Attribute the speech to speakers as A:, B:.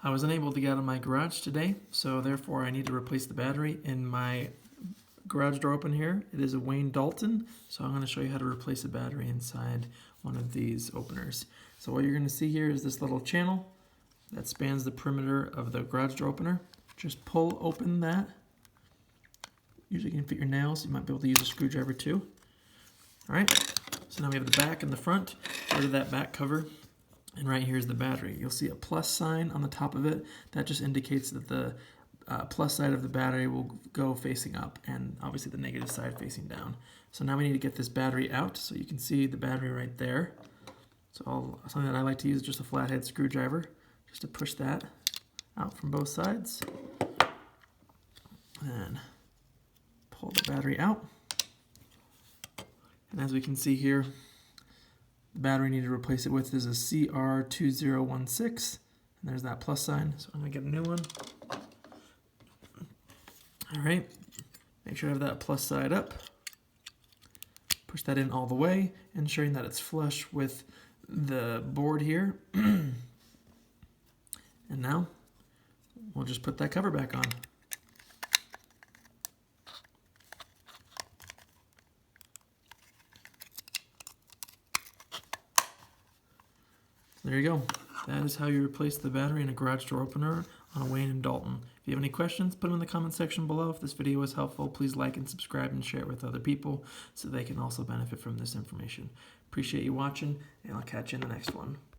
A: I was unable to get out of my garage today, so therefore I need to replace the battery in my garage door open here. It is a Wayne Dalton, so I'm going to show you how to replace a battery inside one of these openers. So what you're going to see here is this little channel that spans the perimeter of the garage door opener. Just pull open that. Usually you can fit your nails, you might be able to use a screwdriver too. Alright, so now we have the back and the front. Go to that back cover, and right here is the battery. You'll see a plus sign on the top of it. That just indicates that the plus side of the battery will go facing up, and obviously the negative side facing down. So now we need to get this battery out, so you can see the battery right there. So something that I like to use is just a flathead screwdriver, just to push that out from both sides. And pull the battery out. And as we can see here, the battery we need to replace it with is a CR2016. And there's that plus sign, so I'm going to get a new one. Alright, make sure I have that plus side up. Push that in all the way, ensuring that it's flush with the board here. And now, we'll just put that cover back on. There you go. That is how you replace the battery in a garage door opener on a Wayne and Dalton. If you have any questions, put them in the comment section below. If this video was helpful, please like and subscribe and share it with other people so they can also benefit from this information. Appreciate you watching, and I'll catch you in the next one.